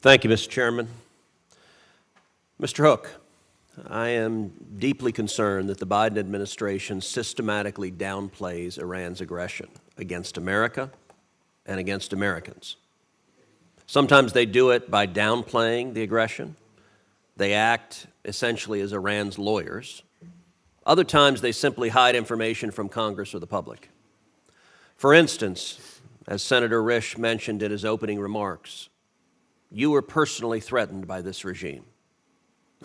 Thank you, Mr. Chairman. Mr. Hook, I am deeply concerned that the Biden administration systematically downplays Iran's aggression against America and against Americans. Sometimes they do it by downplaying the aggression. They act essentially as Iran's lawyers. Other times they simply hide information from Congress or the public. For instance, as Senator Risch mentioned in his opening remarks, you were personally threatened by this regime.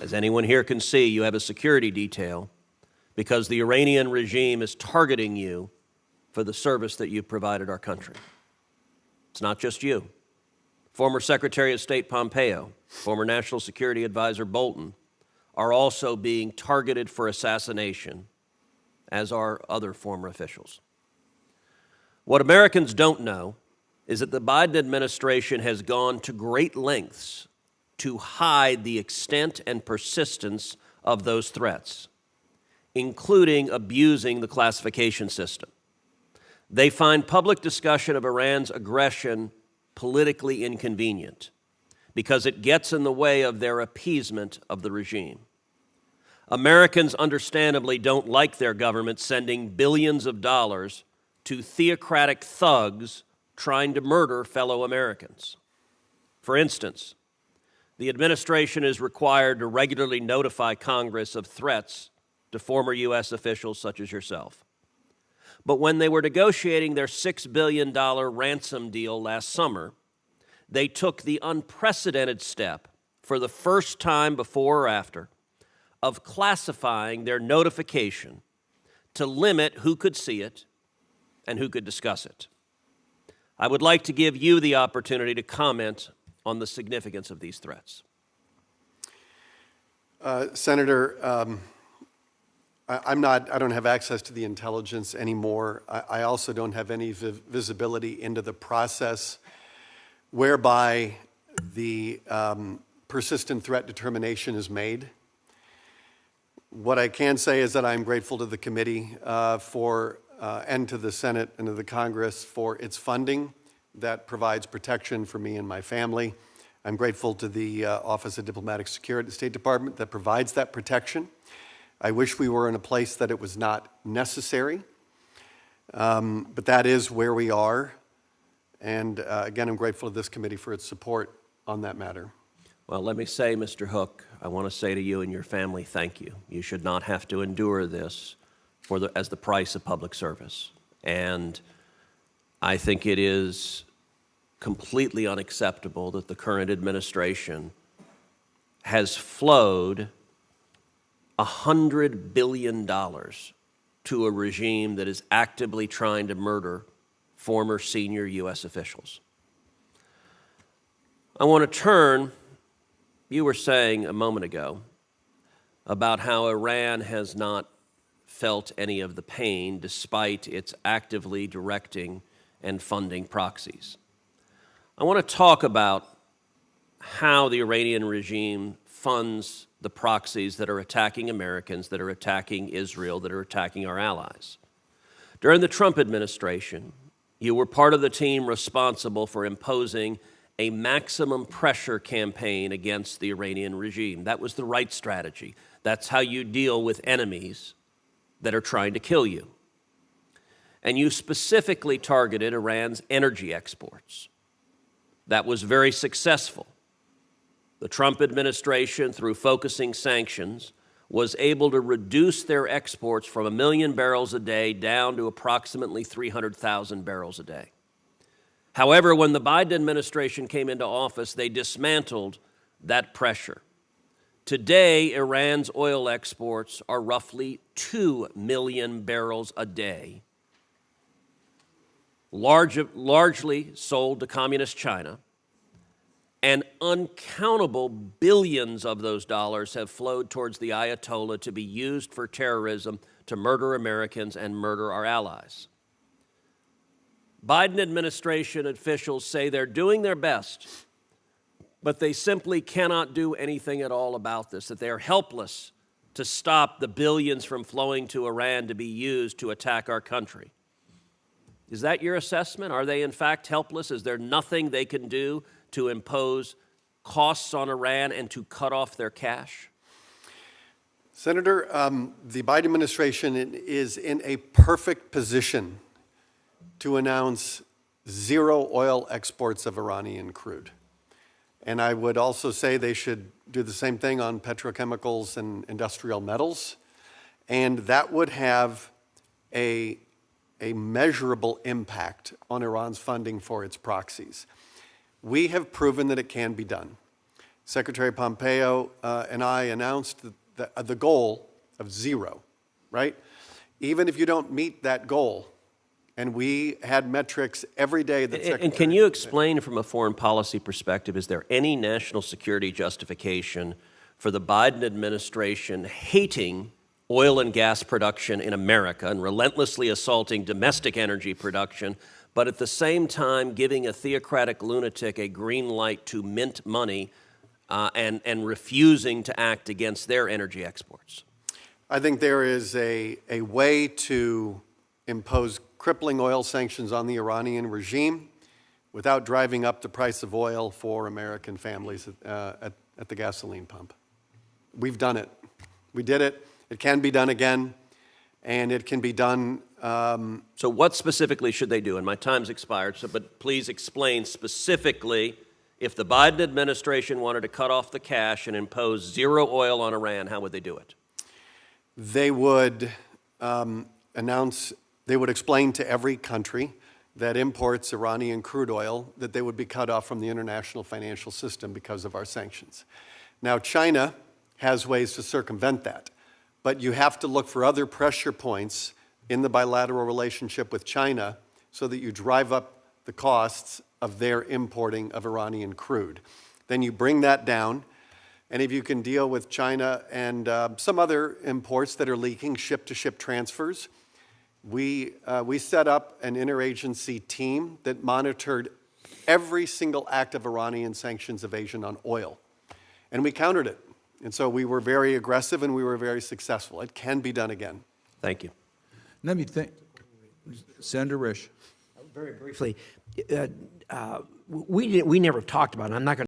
As anyone here can see, you have a security detail because the Iranian regime is targeting you for the service that you've provided our country. It's not just you. Former Secretary of State Pompeo, former National Security Advisor Bolton are also being targeted for assassination, as are other former officials. What Americans don't know is that the Biden administration has gone to great lengths to hide the extent and persistence of those threats, including abusing the classification system. They find public discussion of Iran's aggression politically inconvenient because it gets in the way of their appeasement of the regime. Americans understandably don't like their government sending billions of dollars to theocratic thugs trying to murder fellow Americans. For instance, the administration is required to regularly notify Congress of threats to former U.S. officials such as yourself. But when they were negotiating their $6 billion ransom deal last summer, they took the unprecedented step, for the first time before or after, of classifying their notification to limit who could see it and who could discuss it. I would like to give you the opportunity to comment on the significance of these threats. Senator, I don't have access to the intelligence anymore. I also don't have any visibility into the process whereby the persistent threat determination is made. What I can say is that I'm grateful to the committee and to the Senate and to the Congress for its funding that provides protection for me and my family. I'm grateful to the Office of Diplomatic Security at the State Department that provides that protection. I wish we were in a place that it was not necessary, but that is where we are. And again, I'm grateful to this committee for its support on that matter. Well, let me say, Mr. Hook, I want to say to you and your family, thank you. You should not have to endure this as the price of public service. And I think it is completely unacceptable that the current administration has flowed $100 billion to a regime that is actively trying to murder former senior U.S. officials. I want to turn, you were saying a moment ago about how Iran has not felt any of the pain despite its actively directing and funding proxies. I want to talk about how the Iranian regime funds the proxies that are attacking Americans, that are attacking Israel, that are attacking our allies. During the Trump administration, you were part of the team responsible for imposing a maximum pressure campaign against the Iranian regime. That was the right strategy. That's how you deal with enemies that are trying to kill you. And you specifically targeted Iran's energy exports. That was very successful. The Trump administration, through focusing sanctions, was able to reduce their exports from 1 million barrels a day down to approximately 300,000 barrels a day. However, when the Biden administration came into office, they dismantled that pressure. Today, Iran's oil exports are roughly 2 million barrels a day, largely sold to communist China, and uncountable billions of those dollars have flowed towards the Ayatollah to be used for terrorism, to murder Americans and murder our allies. Biden administration officials say they're doing their best, but they simply cannot do anything at all about this, that they are helpless to stop the billions from flowing to Iran to be used to attack our country. Is that your assessment? Are they in fact helpless? Is there nothing they can do to impose costs on Iran and to cut off their cash? Senator, the Biden administration is in a perfect position to announce zero oil exports of Iranian crude. And I would also say they should do the same thing on petrochemicals and industrial metals. And that would have a measurable impact on Iran's funding for its proxies. We have proven that it can be done. Secretary Pompeo and I announced the goal of zero, right? Even if you don't meet that goal, and we had metrics every day that And can you explain from a foreign policy perspective, is there any national security justification for the Biden administration hating oil and gas production in America and relentlessly assaulting domestic energy production, but at the same time giving a theocratic lunatic a green light to mint money and refusing to act against their energy exports? I think there is a way to impose crippling oil sanctions on the Iranian regime without driving up the price of oil for American families at the gasoline pump. We've done it. We did it. It can be done again, and it can be done. So what specifically should they do? And my time's expired, but please explain specifically, if the Biden administration wanted to cut off the cash and impose zero oil on Iran, how would they do it? They would they would explain to every country that imports Iranian crude oil that they would be cut off from the international financial system because of our sanctions. Now, China has ways to circumvent that, but you have to look for other pressure points in the bilateral relationship with China so that you drive up the costs of their importing of Iranian crude. Then you bring that down, and if you can deal with China and some other imports that are leaking, ship-to-ship transfers, we set up an interagency team that monitored every single act of Iranian sanctions evasion on oil, and we countered it. And so we were very aggressive and we were very successful. It can be done again. Thank you. Let me think. Senator Risch. Very briefly, we never talked about it. I'm not going